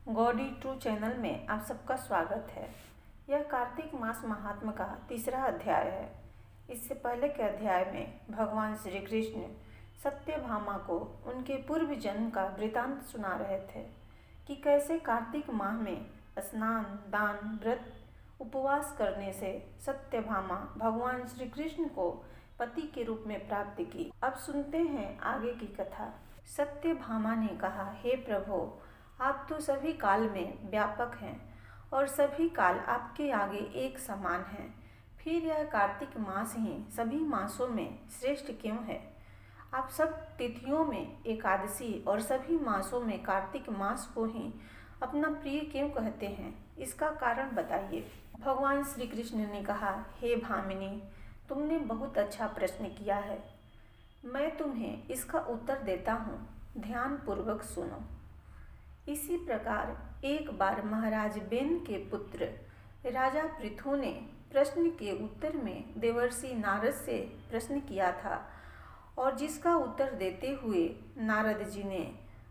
Gaudy true channel में आप सबका स्वागत है। यह कार्तिक मास महात्म का तीसरा अध्याय है। इससे पहले के अध्याय में भगवान श्री कृष्ण सत्यभामा को उनके पूर्व जन्म का वृतांत सुना रहे थे कि कैसे कार्तिक माह में स्नान, दान, व्रत, उपवास करने से सत्यभामा भगवान श्री कृष्ण को पति के रूप में प्राप्त की। अब सुनते हैं आगे की कथा। सत्यभामा ने कहा, हे प्रभु, आप तो सभी काल में व्यापक हैं और सभी काल आपके आगे एक समान हैं। फिर यह कार्तिक मास ही सभी मासों में श्रेष्ठ क्यों है? आप सब तिथियों में एकादशी और सभी मासों में कार्तिक मास को ही अपना प्रिय क्यों कहते हैं? इसका कारण बताइए। भगवान श्री कृष्ण ने कहा, हे भामिनी, तुमने बहुत अच्छा प्रश्न किया है। मैं तुम्हें इसका उत्तर देता हूँ, ध्यान पूर्वक सुनो। इसी प्रकार एक बार महाराज बेन के पुत्र राजा पृथु ने प्रश्न के उत्तर में देवर्षि नारद से प्रश्न किया था और जिसका उत्तर देते हुए नारद जी ने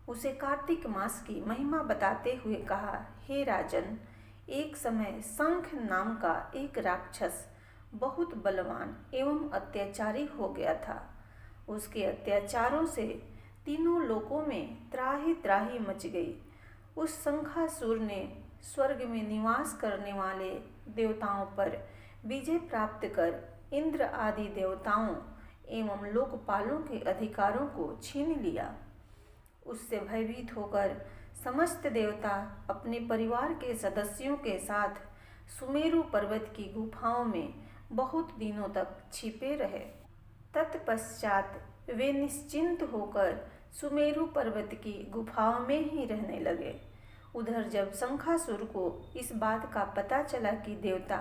उसे कार्तिक मास की महिमा बताते हुए कहा, हे राजन, एक समय शंख नाम का एक राक्षस बहुत बलवान एवं अत्याचारी हो गया था। उसके अत्याचारों से तीनों लोकों में त्राहि त्राहि मच गई। उस शंखासुर ने स्वर्ग में निवास करने वाले देवताओं पर विजय प्राप्त कर इंद्र आदि देवताओं एवं लोकपालों के अधिकारों को छीन लिया। उससे भयभीत होकर समस्त देवता अपने परिवार के सदस्यों के साथ सुमेरु पर्वत की गुफाओं में बहुत दिनों तक छिपे रहे। तत्पश्चात वे निश्चिंत होकर सुमेरु पर्वत की गुफाओं में ही रहने लगे। उधर जब शंखासुर को इस बात का पता चला कि देवता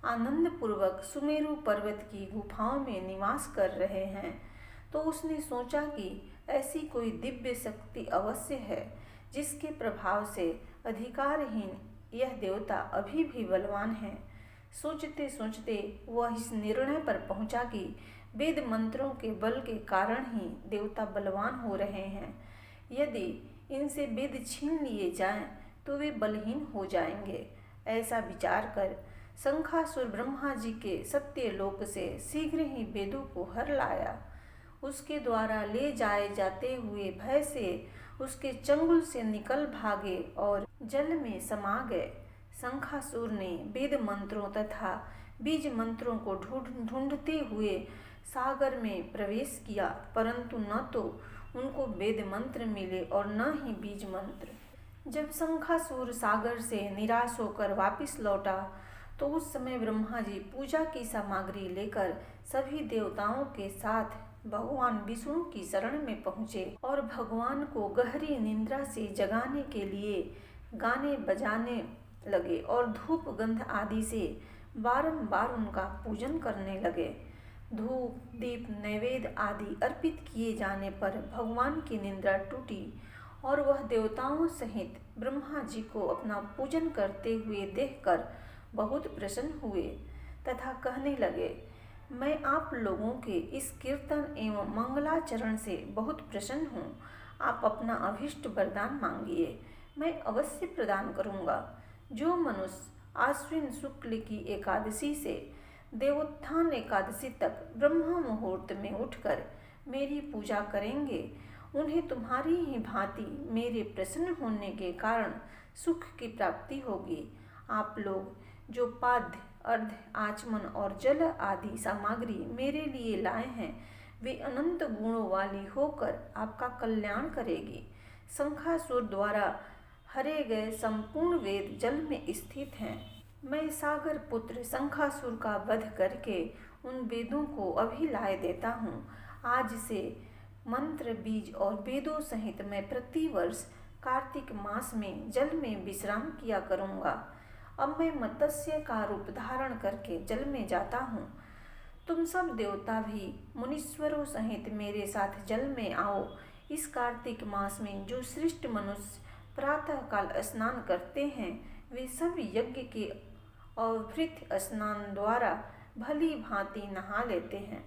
आनंद पूर्वक सुमेरु पर्वत की गुफाओं में निवास कर रहे हैं, तो उसने सोचा कि ऐसी कोई दिव्य शक्ति अवश्य है जिसके प्रभाव से अधिकारहीन यह देवता अभी भी बलवान है। सोचते सोचते वह इस निर्णय पर पहुंचा कि वेद मंत्रों के बल के कारण ही देवता बलवान हो रहे हैं। यदि इनसे वेद छीन लिए जाएं तो वे बलहीन हो जाएंगे। ऐसा विचार कर शंखासुर ब्रह्मा जी के सत्यलोक से शीघ्र ही वेदों को हर लाया। उसके द्वारा ले जाए जाते हुए भय से उसके चंगुल से निकल भागे और जल में समा गए। शंखासुर ने वेद मंत्रों तथा बीज मंत्रों को ढूंढते हुए सागर में प्रवेश किया, परंतु न तो उनको वेद मंत्र मिले और न ही बीज मंत्र। जब शंखासुर सागर से निराश होकर वापस लौटा तो उस समय ब्रह्मा जी पूजा की सामग्री लेकर सभी देवताओं के साथ भगवान विष्णु की शरण में पहुँचे और भगवान को गहरी निंद्रा से जगाने के लिए गाने बजाने लगे और धूप गंध आदि से बारंबार उनका पूजन करने लगे। धूप, दीप, नैवेद्य आदि अर्पित किए जाने पर भगवान की निंद्रा टूटी और वह देवताओं सहित ब्रह्मा जी को अपना पूजन करते हुए देखकर बहुत प्रसन्न हुए तथा कहने लगे, मैं आप लोगों के इस कीर्तन एवं मंगलाचरण से बहुत प्रसन्न हूँ। आप अपना अभीष्ट वरदान मांगिए, मैं अवश्य प्रदान करूँगा। जो मनुष्य आश्विन शुक्ल की एकादशी से देवोत्थान एकादशी तक ब्रह्म मुहूर्त में उठकर मेरी पूजा करेंगे, उन्हें तुम्हारी ही भांति मेरे प्रसन्न होने के कारण सुख की प्राप्ति होगी। आप लोग जो पाद्य, अर्घ्य, आचमन और जल आदि सामग्री मेरे लिए लाए हैं, वे अनंत गुणों वाली होकर आपका कल्याण करेगी। शंखासुर द्वारा हरे गए संपूर्ण वेद जल में स्थित हैं। मैं सागर पुत्र शंखासुर का वध करके उन वेदों को अभी लाए देता हूँ। आज से मंत्र, बीज और वेदों सहित मैं प्रतिवर्ष कार्तिक मास में जल में विश्राम किया करूँगा। अब मैं मत्स्य का रूप धारण करके जल में जाता हूँ। तुम सब देवता भी मुनीश्वरों सहित मेरे साथ जल में आओ। इस कार्तिक मास में जो श्रेष्ठ मनुष्य प्रातःकाल स्नान करते हैं, वे सब यज्ञ के अवभृत स्नान द्वारा भली भांति नहा लेते हैं।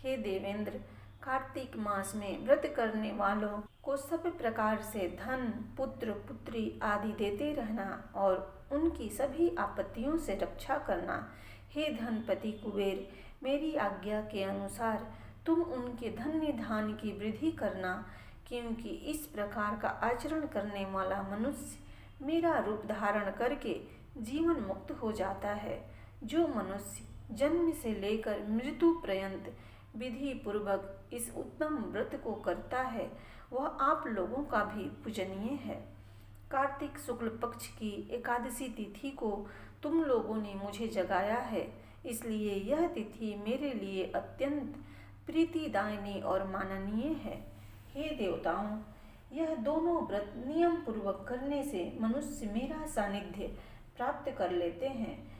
हे देवेंद्र, कार्तिक मास में व्रत करने वालों को सब प्रकार से धन, पुत्र, पुत्री आदि देते रहना और उनकी सभी आपत्तियों से रक्षा करना। हे धनपति कुबेर, मेरी आज्ञा के अनुसार तुम उनके धन्य धान की वृद्धि करना, क्योंकि इस प्रकार का आचरण करने वाला मनुष्य मेरा रूप धारण करके जीवन मुक्त हो जाता है। जो मनुष्य जन्म से लेकर मृत्यु पर्यंत विधि पूर्वक इस उत्तम व्रत को करता है, वह आप लोगों का भी पूजनीय है। कार्तिक शुक्ल पक्ष की एकादशी तिथि को तुम लोगों ने मुझे जगाया है, इसलिए यह तिथि मेरे लिए अत्यंत प्रीतिदायिनी और माननीय है। हे देवताओं, यह दोनों व्रत नियम पूर्वक करने से मनुष्य मेरा सानिध्य प्राप्त कर लेते हैं।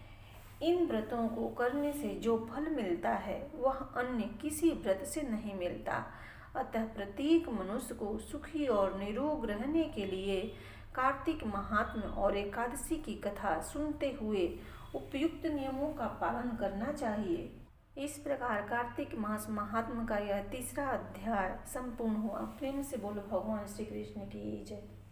इन व्रतों को करने से जो फल मिलता है वह अन्य किसी व्रत से नहीं मिलता। अतः प्रत्येक मनुष्य को सुखी और निरोग रहने के लिए कार्तिक महात्म्य और एकादशी की कथा सुनते हुए उपयुक्त नियमों का पालन करना चाहिए। इस प्रकार कार्तिक मास महात्म्य का यह तीसरा अध्याय संपूर्ण हुआ। प्रेम से बोलो भगवान श्री कृष्ण की जय।